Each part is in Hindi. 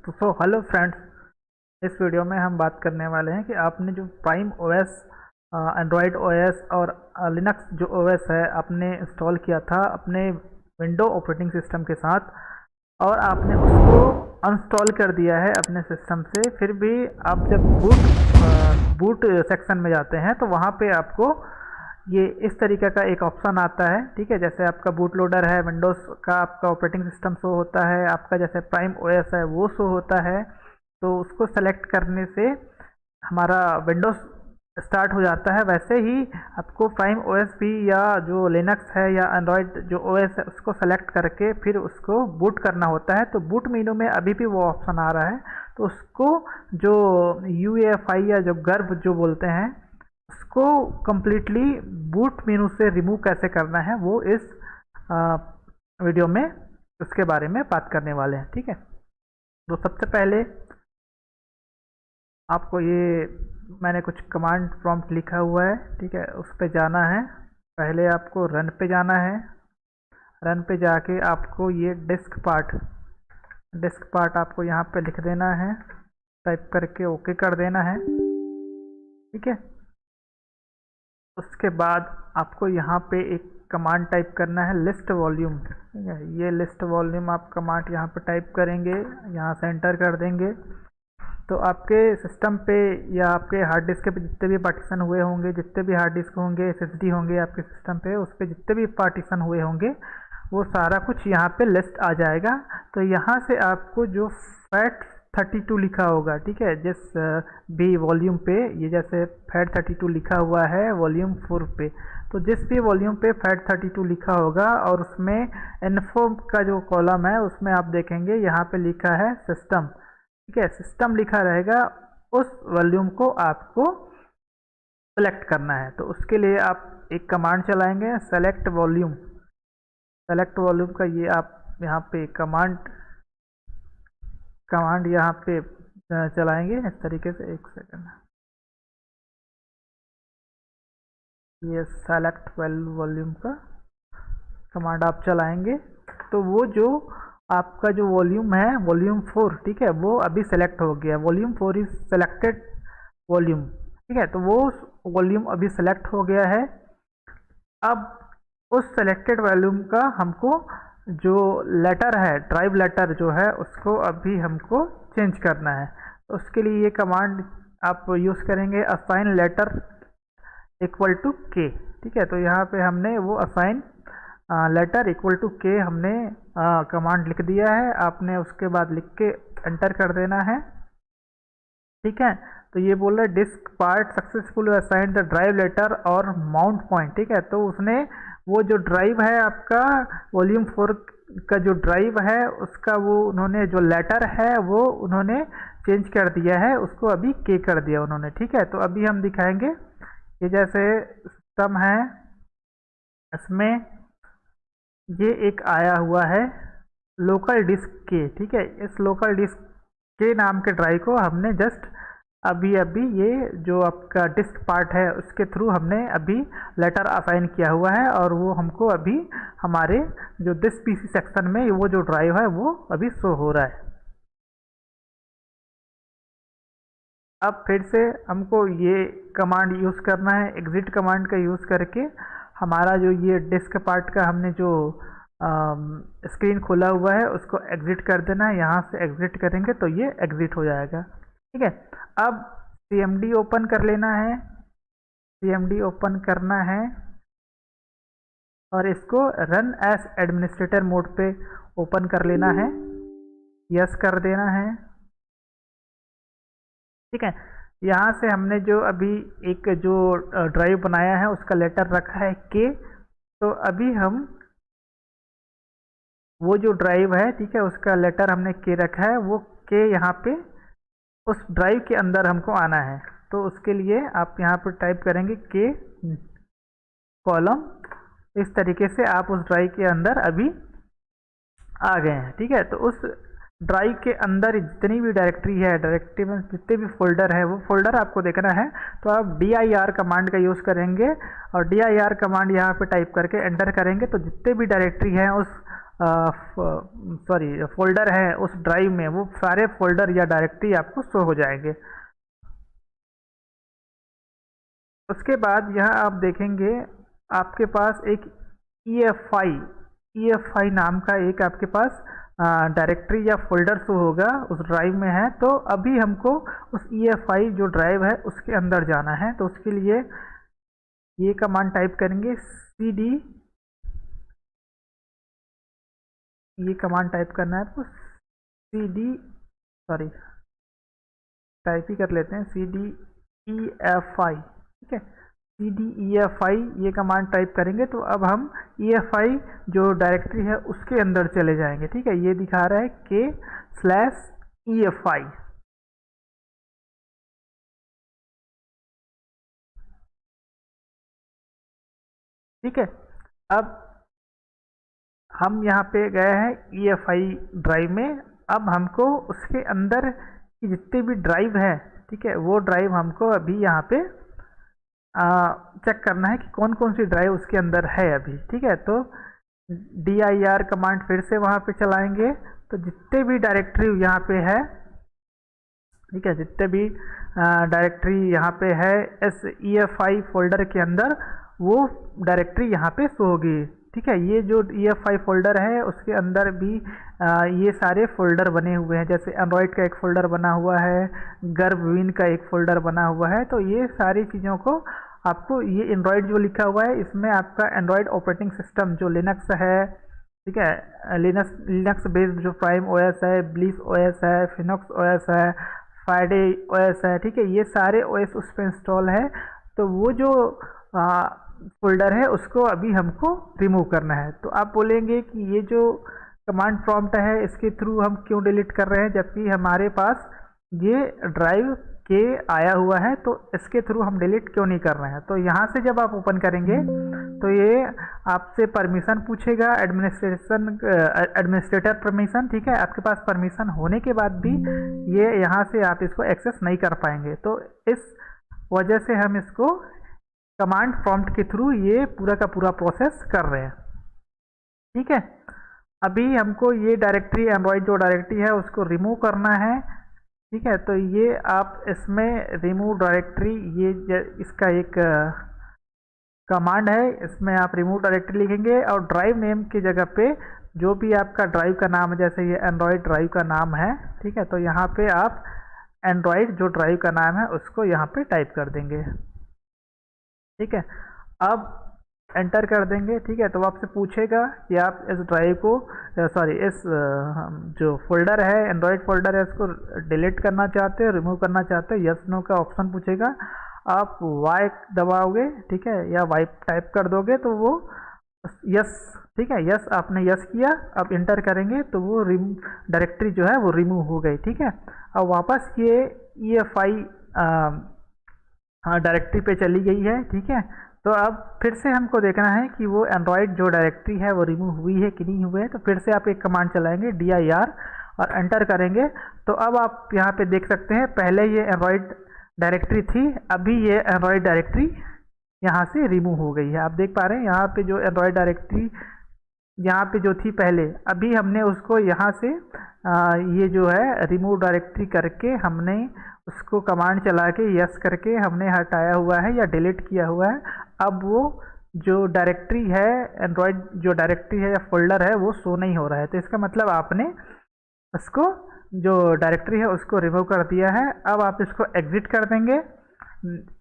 तो हेलो फ्रेंड्स, इस वीडियो में हम बात करने वाले हैं कि आपने जो प्राइम ओएस, एंड्रॉयड ओएस और लिनक्स जो ओएस है आपने इंस्टॉल किया था अपने विंडो ऑपरेटिंग सिस्टम के साथ और आपने उसको अनस्टॉल कर दिया है अपने सिस्टम से। फिर भी आप जब बूट सेक्शन में जाते हैं तो वहाँ पे आपको ये इस तरीके का एक ऑप्शन आता है। ठीक है, जैसे आपका बूट लोडर है, विंडोज़ का आपका ऑपरेटिंग सिस्टम शो होता है, आपका जैसे प्राइम ओएस है वो शो होता है। तो उसको सेलेक्ट करने से हमारा विंडोज़ स्टार्ट हो जाता है। वैसे ही आपको प्राइम ओएस भी या जो लिनक्स है या एंड्रॉयड जो ओएस है उसको सेलेक्ट करके फिर उसको बूट करना होता है। तो बूट मेनू में अभी भी वो ऑप्शन आ रहा है, तो उसको जो यूएफआई या जो गर्भ जो बोलते हैं उसको कम्प्लीटली बूट मेनू से रिमूव कैसे करना है वो इस वीडियो में उसके बारे में बात करने वाले हैं। ठीक है, तो सबसे पहले आपको ये मैंने कुछ कमांड प्रॉम्प्ट लिखा हुआ है, ठीक है, उस पर जाना है। पहले आपको रन पे जाना है। रन पे जाके आपको ये डिस्क पार्ट आपको यहाँ पे लिख देना है, टाइप करके ओके कर देना है। ठीक है, उसके बाद आपको यहाँ पे एक कमांड टाइप करना है, लिस्ट वॉल्यूम। ठीक है, ये लिस्ट वॉल्यूम आप कमांड यहाँ पे टाइप करेंगे, यहाँ से एंटर कर देंगे तो आपके सिस्टम पे या आपके हार्ड डिस्क पे जितने भी पार्टीशन हुए होंगे, जितने भी हार्ड डिस्क होंगे, एसएसडी होंगे आपके सिस्टम पे, उस पर जितने भी पार्टीशन हुए होंगे वो सारा कुछ यहाँ पे लिस्ट आ जाएगा। तो यहाँ से आपको जो FAT32 लिखा होगा, ठीक है, जिस भी वॉल्यूम पे, ये जैसे FAT32 लिखा हुआ है वॉल्यूम 4 पे, तो जिस भी वॉल्यूम पे FAT32 लिखा होगा और उसमें इन्फो का जो कॉलम है उसमें आप देखेंगे यहाँ पे लिखा है सिस्टम। ठीक है, सिस्टम लिखा रहेगा, उस वॉल्यूम को आपको सेलेक्ट करना है। तो उसके लिए आप एक कमांड चलाएंगे, सेलेक्ट वॉल्यूम। सेलेक्ट वॉल्यूम का ये आप यहाँ पे कमांड यहाँ पे चलाएंगे इस तरीके से। एक सेकंड, ये सेलेक्ट वॉल्यूम का कमांड आप चलाएंगे तो वो जो आपका जो वॉल्यूम है वॉल्यूम 4, ठीक है, वो अभी सेलेक्ट हो गया। Volume 4 is selected volume. ठीक है, तो वो वॉल्यूम अभी सेलेक्ट हो गया है। अब उस सेलेक्टेड वॉल्यूम का हमको जो लेटर है, ड्राइव लेटर जो है, उसको अभी हमको चेंज करना है। तो उसके लिए ये कमांड आप यूज़ करेंगे, असाइन लेटर इक्वल टू के। ठीक है, तो यहाँ पे हमने वो असाइन लेटर इक्वल टू के हमने कमांड लिख दिया है। आपने उसके बाद लिख के एंटर कर देना है। ठीक है, तो ये बोल रहा है disk part successful assign the drive letter और माउंट पॉइंट। ठीक है, तो उसने वो जो ड्राइव है आपका वॉल्यूम 4 का जो ड्राइव है उसका वो उन्होंने जो लेटर है वो उन्होंने चेंज कर दिया है, उसको अभी के कर दिया उन्होंने। ठीक है, तो अभी हम दिखाएंगे, ये जैसे सिस्टम है इसमें ये एक आया हुआ है लोकल डिस्क के। ठीक है, इस लोकल डिस्क के नाम के ड्राइव को हमने जस्ट अभी ये जो आपका डिस्क पार्ट है उसके थ्रू हमने अभी लेटर असाइन किया हुआ है और वो हमको अभी हमारे जो दिस पीसी सेक्शन में वो जो ड्राइव है वो अभी शो हो रहा है। अब फिर से हमको ये कमांड यूज़ करना है, एग्जिट कमांड का यूज़ करके हमारा जो ये डिस्क पार्ट का हमने जो स्क्रीन खोला हुआ है उसको एग्जिट कर देना है। यहाँ से एग्जिट करेंगे तो ये एग्जिट हो जाएगा। ठीक है, अब CMD ओपन कर लेना है। CMD ओपन करना है और इसको रन एज एडमिनिस्ट्रेटर मोड पे ओपन कर लेना है, यस कर देना है। ठीक है, यहाँ से हमने जो अभी एक जो ड्राइव बनाया है उसका लेटर रखा है के, तो अभी हम वो जो ड्राइव है, ठीक है, उसका लेटर हमने के रखा है, वो के यहाँ पे उस ड्राइव के अंदर हमको आना है। तो उसके लिए आप यहाँ पर टाइप करेंगे के कॉलम, इस तरीके से आप उस ड्राइव के अंदर अभी आ गए हैं। ठीक है, तो उस ड्राइव के अंदर जितनी भी डायरेक्टरी है, डायरेक्टरी में जितने भी फोल्डर है वो फोल्डर आपको देखना है। तो आप dir कमांड का यूज़ करेंगे और dir कमांड यहाँ पे टाइप करके एंटर करेंगे तो जितने भी डायरेक्टरी हैं उस सॉरी फोल्डर हैं उस ड्राइव में, वो सारे फोल्डर या डायरेक्टरी आपको शो हो जाएंगे। उसके बाद यहाँ आप देखेंगे आपके पास एक EFI नाम का एक आपके पास डायरेक्टरी या फोल्डर शो होगा उस ड्राइव में है। तो अभी हमको उस EFI जो ड्राइव है उसके अंदर जाना है। तो उसके लिए ये कमांड टाइप करेंगे cd, ये कमांड टाइप करना है आपको cd, सॉरी टाइप ही कर लेते हैं cd EFI, ठीक है। cd-EFI ये कमांड टाइप करेंगे तो अब हम EFI जो डायरेक्टरी है उसके अंदर चले जाएंगे, ठीक है। ये दिखा रहा है k/EFI, ठीक है। अब हम यहाँ पे गए हैं EFI ड्राइव में। अब हमको उसके अंदर की जितने भी ड्राइव है, ठीक है, वो ड्राइव हमको अभी यहाँ पे चेक करना है कि कौन कौन सी ड्राइव उसके अंदर है अभी, ठीक है। तो dir कमांड फिर से वहाँ पे चलाएंगे तो जितने भी डायरेक्टरी यहाँ पे है, ठीक है, जितने भी डायरेक्टरी यहाँ पे है इस EFI फोल्डर के अंदर, वो डायरेक्टरी यहाँ पे शो होगी, ठीक है। ये जो EFI फोल्डर है उसके अंदर भी ये सारे फोल्डर बने हुए हैं। जैसे एंड्रॉयड का एक फोल्डर बना हुआ है, गर्भविन का एक फोल्डर बना हुआ है। तो ये सारी चीज़ों को आपको, ये एंड्रॉयड जो लिखा हुआ है इसमें आपका एंड्रॉयड ऑपरेटिंग सिस्टम जो लिनक्स है, ठीक है, लिनक्स बेस्ड जो प्राइम OS है, ब्लिस OS है, फिनोक्स OS है, फ्राइडे OS है, ठीक है, ये सारे OS उस पर इंस्टॉल है। तो वो जो फोल्डर है उसको अभी हमको रिमूव करना है। तो आप बोलेंगे कि ये जो कमांड प्रॉम्प्ट है इसके थ्रू हम क्यों डिलीट कर रहे हैं जबकि हमारे पास ये ड्राइव के आया हुआ है, तो इसके थ्रू हम डिलीट क्यों नहीं कर रहे हैं। तो यहाँ से जब आप ओपन करेंगे तो ये आपसे परमिशन पूछेगा, एडमिनिस्ट्रेटर परमिशन, ठीक है। आपके पास परमिशन होने के बाद भी ये यहाँ से आप इसको एक्सेस नहीं कर पाएंगे। तो इस वजह से हम इसको कमांड प्रॉम्प्ट के थ्रू ये पूरा का पूरा प्रोसेस कर रहे हैं, ठीक है। अभी हमको ये डायरेक्टरी, एंड्रॉयड जो डायरेक्टरी है उसको रिमूव करना है, ठीक है। तो ये आप इसमें रिमूव डायरेक्टरी, ये इसका एक कमांड है, इसमें आप रिमूव डायरेक्टरी लिखेंगे और ड्राइव नेम की जगह पे जो भी आपका ड्राइव का नाम है, जैसे ये एंड्रॉयड ड्राइव का नाम है, ठीक है, तो यहाँ पे आप एंड्रॉयड जो ड्राइव का नाम है उसको यहाँ पे टाइप कर देंगे, ठीक है। अब एंटर कर देंगे, ठीक है। तो आपसे पूछेगा कि आप इस ड्राइव को, सॉरी इस जो फोल्डर है, एंड्रॉयड फोल्डर है, उसको डिलीट करना चाहते हो, रिमूव करना चाहते हो, यस नो का ऑप्शन पूछेगा। आप वाई दबाओगे, ठीक है, या वाई टाइप कर दोगे तो वो यस, ठीक है, यस आपने यस किया। अब इंटर करेंगे तो वो डायरेक्टरी जो है वो रिमूव हो गई, ठीक है। अब वापस ये EFI डायरेक्टरी पे चली गई है, ठीक है। तो अब फिर से हमको देखना है कि वो एंड्रॉयड जो डायरेक्टरी है वो रिमूव हुई है कि नहीं हुई है। तो फिर से आप एक कमांड चलाएंगे dir और एंटर करेंगे। तो अब आप यहाँ पे देख सकते हैं पहले ये एंड्रॉयड डायरेक्टरी थी, अभी ये एंड्रॉयड डायरेक्टरी यहाँ से रिमूव हो गई है। आप देख पा रहे हैं यहाँ पे जो एंड्रॉयड डायरेक्टरी यहाँ पे जो थी पहले, अभी हमने उसको यहाँ से ये जो है रिमूव डायरेक्टरी करके हमने उसको कमांड चला के यस करके हमने हटाया हुआ है या डिलीट किया हुआ है। अब वो जो डायरेक्टरी है, एंड्रॉयड जो डायरेक्टरी है या फोल्डर है, वो शो नहीं हो रहा है। तो इसका मतलब आपने उसको, जो डायरेक्टरी है उसको रिमूव कर दिया है। अब आप इसको एग्जिट कर देंगे।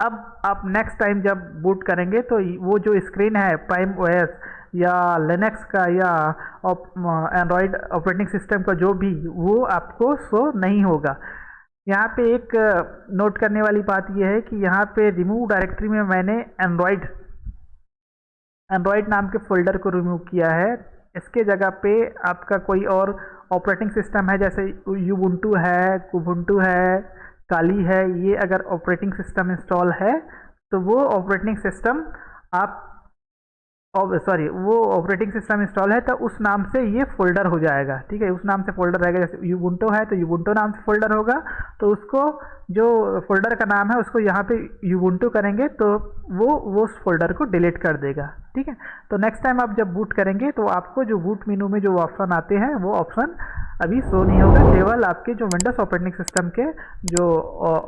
अब आप नेक्स्ट टाइम जब बूट करेंगे तो वो जो स्क्रीन है प्राइम OS या लिनक्स का या एंड्रॉयड ऑपरेटिंग सिस्टम का जो भी, वो आपको शो नहीं होगा। यहाँ पे एक नोट करने वाली बात यह है कि यहाँ पे रिमूव डायरेक्टरी में मैंने एंड्रॉयड नाम के फोल्डर को रिमूव किया है। इसके जगह पे आपका कोई और ऑपरेटिंग सिस्टम है, जैसे यूबुंटू है, कुबुंटू है, काली है, ये अगर ऑपरेटिंग सिस्टम इंस्टॉल है तो वो ऑपरेटिंग सिस्टम आप सॉरी वो ऑपरेटिंग सिस्टम इंस्टॉल है तो उस नाम से ये फोल्डर हो जाएगा, ठीक है। उस नाम से फोल्डर रहेगा, जैसे यूबुंटू है तो यूबुंटू नाम से फोल्डर होगा, तो उसको जो फोल्डर का नाम है उसको यहाँ पे यूबुंटू करेंगे तो वो उस फोल्डर को डिलीट कर देगा, ठीक है। तो नेक्स्ट टाइम आप जब बूट करेंगे तो आपको जो बूट मेनू में जो ऑप्शन आते हैं वो ऑप्शन अभी शो नहीं होगा, केवल आपके जो विंडोज ऑपरेटिंग सिस्टम के जो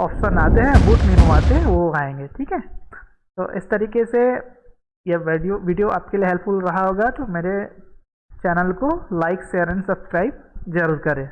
ऑप्शन आते हैं, बूट मेनू आते हैं, वो आएंगे, ठीक है। तो इस तरीके से यह वीडियो आपके लिए हेल्पफुल रहा होगा, तो मेरे चैनल को लाइक शेयर एंड सब्सक्राइब जरूर करें।